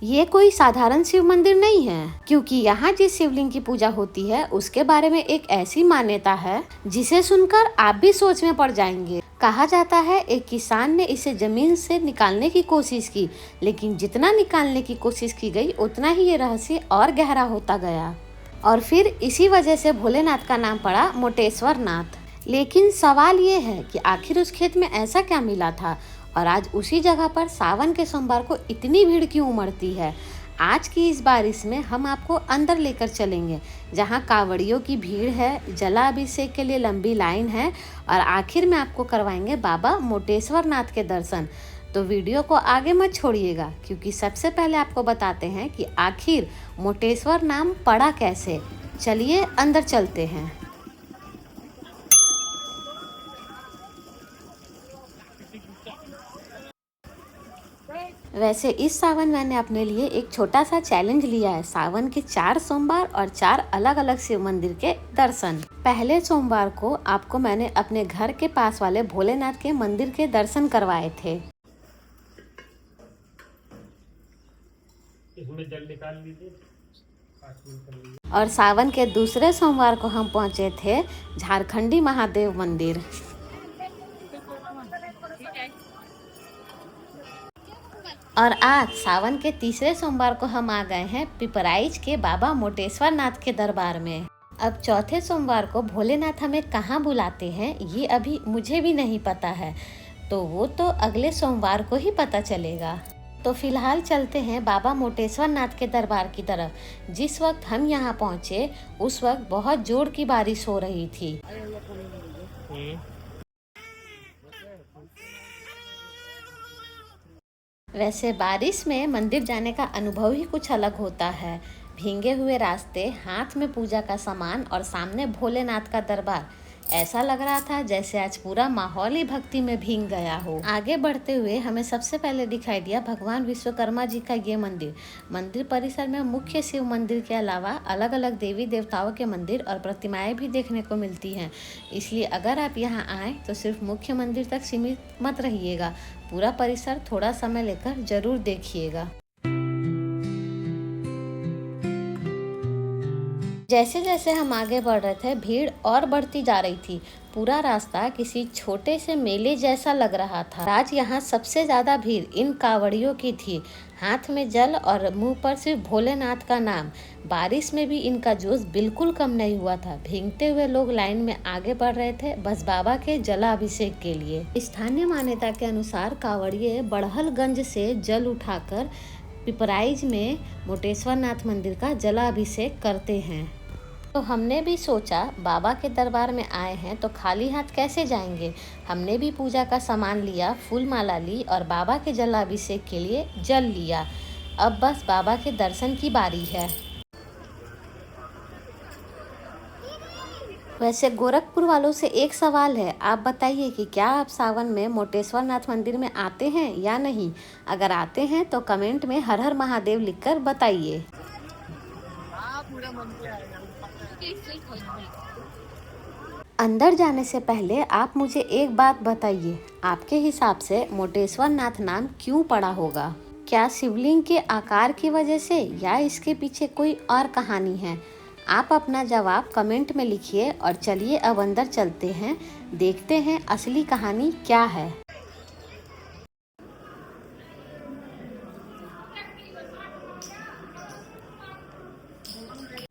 ये कोई साधारण शिव मंदिर नहीं है, क्योंकि यहाँ जिस शिवलिंग की पूजा होती है उसके बारे में एक ऐसी मान्यता है जिसे सुनकर आप भी सोच में पड़ जाएंगे। कहा जाता है एक किसान ने इसे जमीन से निकालने की कोशिश की, लेकिन जितना निकालने की कोशिश की गई उतना ही ये रहस्य और गहरा होता गया और फिर इसी वजह से भोलेनाथ का नाम पड़ा मोटेश्वर नाथ। लेकिन सवाल ये है कि आखिर उस खेत में ऐसा क्या मिला था और आज उसी जगह पर सावन के सोमवार को इतनी भीड़ क्यों उमड़ती है। आज की इस बारिश में हम आपको अंदर लेकर चलेंगे, जहां कावड़ियों की भीड़ है, जलाभिषेक के लिए लंबी लाइन है और आखिर में आपको करवाएंगे बाबा मोटेश्वर नाथ के दर्शन। तो वीडियो को आगे मत छोड़िएगा, क्योंकि सबसे पहले आपको बताते हैं कि आखिर मोटेश्वर नाम पड़ा कैसे। चलिए अंदर चलते हैं। वैसे इस सावन मैंने अपने लिए एक छोटा सा चैलेंज लिया है, सावन के 4 सोमवार और 4 अलग अलग शिव मंदिर के दर्शन। पहले सोमवार को आपको मैंने अपने घर के पास वाले भोलेनाथ के मंदिर के दर्शन करवाए थे। इसमें जल निकाल लीजिए। और सावन के दूसरे सोमवार को हम पहुंचे थे झारखंडी महादेव मंदिर। और आज सावन के तीसरे सोमवार को हम आ गए हैं पिपराइच के बाबा मोटेश्वर नाथ के दरबार में। अब चौथे सोमवार को भोलेनाथ हमें कहाँ बुलाते हैं ये अभी मुझे भी नहीं पता है, तो वो तो अगले सोमवार को ही पता चलेगा। तो फिलहाल चलते हैं बाबा मोटेश्वर नाथ के दरबार की तरफ। जिस वक्त हम यहाँ पहुँचे उस वक्त बहुत जोर की बारिश हो रही थी। वैसे बारिश में मंदिर जाने का अनुभव ही कुछ अलग होता है। भीगे हुए रास्ते, हाथ में पूजा का सामान और सामने भोलेनाथ का दरबार, ऐसा लग रहा था जैसे आज पूरा माहौल ही भक्ति में भीग गया हो। आगे बढ़ते हुए हमें सबसे पहले दिखाई दिया भगवान विश्वकर्मा जी का ये मंदिर। मंदिर परिसर में मुख्य शिव मंदिर के अलावा अलग अलग देवी देवताओं के मंदिर और प्रतिमाएं भी देखने को मिलती हैं। इसलिए अगर आप यहाँ आए तो सिर्फ मुख्य मंदिर तक सीमित मत रहिएगा, पूरा परिसर थोड़ा समय लेकर जरूर देखिएगा। जैसे जैसे हम आगे बढ़ रहे थे भीड़ और बढ़ती जा रही थी। पूरा रास्ता किसी छोटे से मेले जैसा लग रहा था। आज यहाँ सबसे ज्यादा भीड़ इन कावड़ियों की थी, हाथ में जल और मुंह पर सिर्फ भोलेनाथ का नाम। बारिश में भी इनका जोश बिल्कुल कम नहीं हुआ था। भीगते हुए लोग लाइन में आगे बढ़ रहे थे, बस बाबा के जलाभिषेक के लिए। स्थानीय मान्यता के अनुसार कावड़िये बड़हलगंज से जल उठाकर पिपराइच में मोटेश्वर नाथ मंदिर का जलाभिषेक करते हैं। तो हमने भी सोचा बाबा के दरबार में आए हैं तो खाली हाथ कैसे जाएंगे। हमने भी पूजा का सामान लिया, फूल माला ली और बाबा के जलाभिषेक के लिए जल लिया। अब बस बाबा के दर्शन की बारी है। वैसे गोरखपुर वालों से एक सवाल है, आप बताइए कि क्या आप सावन में मोटेश्वर नाथ मंदिर में आते हैं या नहीं। अगर आते हैं तो कमेंट में हर हर महादेव लिखकर बताइए। अंदर जाने से पहले आप मुझे एक बात बताइए, आपके हिसाब से मोटेश्वर नाथ नाम क्यों पड़ा होगा। क्या शिवलिंग के आकार की वजह से या इसके पीछे कोई और कहानी है। आप अपना जवाब कमेंट में लिखिए और चलिए अब अंदर चलते हैं, देखते हैं असली कहानी क्या है।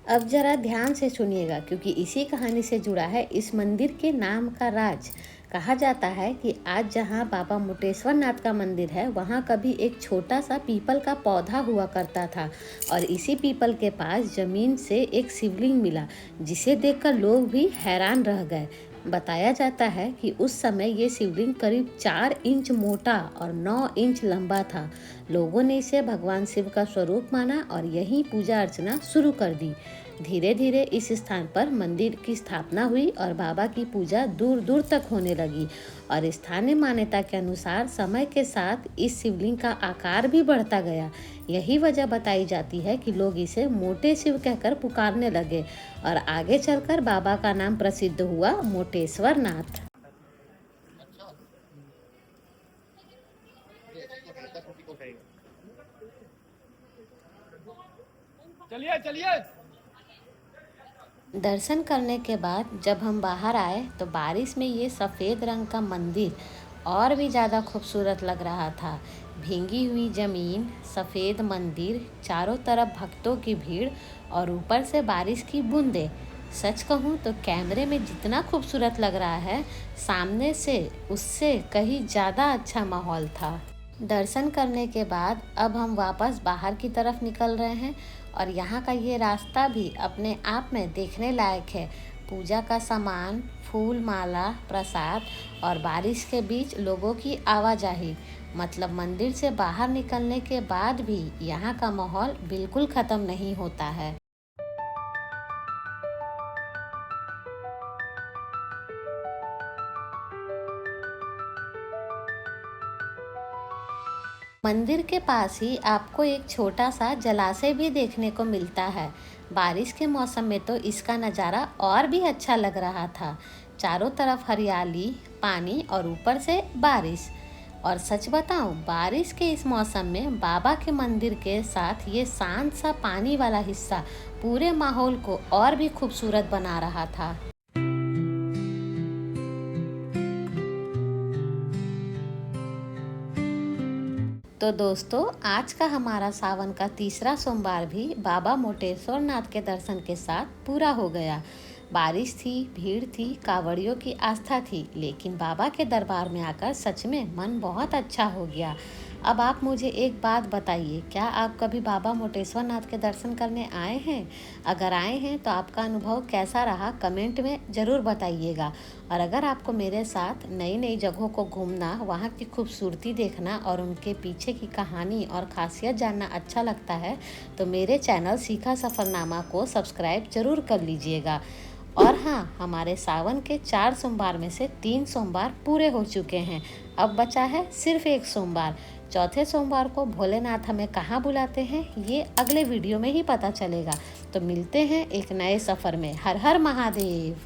अब जरा ध्यान से सुनिएगा, क्योंकि इसी कहानी से जुड़ा है इस मंदिर के नाम का राज। कहा जाता है कि आज जहां बाबा मोटेश्वर नाथ का मंदिर है वहां कभी एक छोटा सा पीपल का पौधा हुआ करता था और इसी पीपल के पास जमीन से एक शिवलिंग मिला, जिसे देखकर लोग भी हैरान रह गए। बताया जाता है कि उस समय ये शिवलिंग करीब 4 इंच मोटा और 9 इंच लंबा था। लोगों ने इसे भगवान शिव का स्वरूप माना और यहीं पूजा अर्चना शुरू कर दी। धीरे धीरे इस स्थान पर मंदिर की स्थापना हुई और बाबा की पूजा दूर दूर तक होने लगी। और स्थानीय मान्यता के अनुसार समय के साथ इस शिवलिंग का आकार भी बढ़ता गया। यही वजह बताई जाती है कि लोग इसे मोटे शिव कहकर पुकारने लगे और आगे चलकर बाबा का नाम प्रसिद्ध हुआ मोटेश्वर नाथ। चलिए चलिए। दर्शन करने के बाद जब हम बाहर आए तो बारिश में ये सफ़ेद रंग का मंदिर और भी ज़्यादा खूबसूरत लग रहा था। भींगी हुई ज़मीन, सफ़ेद मंदिर, चारों तरफ भक्तों की भीड़ और ऊपर से बारिश की बूंदें। सच कहूँ तो कैमरे में जितना खूबसूरत लग रहा है, सामने से उससे कहीं ज़्यादा अच्छा माहौल था। दर्शन करने के बाद अब हम वापस बाहर की तरफ निकल रहे हैं और यहाँ का ये रास्ता भी अपने आप में देखने लायक है। पूजा का सामान, फूल माला, प्रसाद और बारिश के बीच लोगों की आवाजाही, मतलब मंदिर से बाहर निकलने के बाद भी यहाँ का माहौल बिल्कुल ख़त्म नहीं होता है। मंदिर के पास ही आपको एक छोटा सा जलाशय भी देखने को मिलता है। बारिश के मौसम में तो इसका नज़ारा और भी अच्छा लग रहा था। चारों तरफ हरियाली, पानी और ऊपर से बारिश। और सच बताऊं, बारिश के इस मौसम में बाबा के मंदिर के साथ ये शांत सा पानी वाला हिस्सा पूरे माहौल को और भी खूबसूरत बना रहा था। तो दोस्तों, आज का हमारा सावन का तीसरा सोमवार भी बाबा मोटेश्वर नाथ के दर्शन के साथ पूरा हो गया। बारिश थी, भीड़ थी, कांवड़ियों की आस्था थी, लेकिन बाबा के दरबार में आकर सच में मन बहुत अच्छा हो गया। अब आप मुझे एक बात बताइए, क्या आप कभी बाबा मोटेश्वर नाथ के दर्शन करने आए हैं? अगर आए हैं तो आपका अनुभव कैसा रहा, कमेंट में ज़रूर बताइएगा। और अगर आपको मेरे साथ नई नई जगहों को घूमना, वहाँ की खूबसूरती देखना और उनके पीछे की कहानी और ख़ासियत जानना अच्छा लगता है, तो मेरे चैनल सीखा सफ़रनामा को सब्सक्राइब ज़रूर कर लीजिएगा। और हाँ, हमारे सावन के 4 सोमवार में से 3 सोमवार पूरे हो चुके हैं। अब बचा है सिर्फ एक सोमवार। चौथे सोमवार को भोलेनाथ हमें कहाँ बुलाते हैं, ये अगले वीडियो में ही पता चलेगा। तो मिलते हैं एक नए सफ़र में। हर हर महादेव।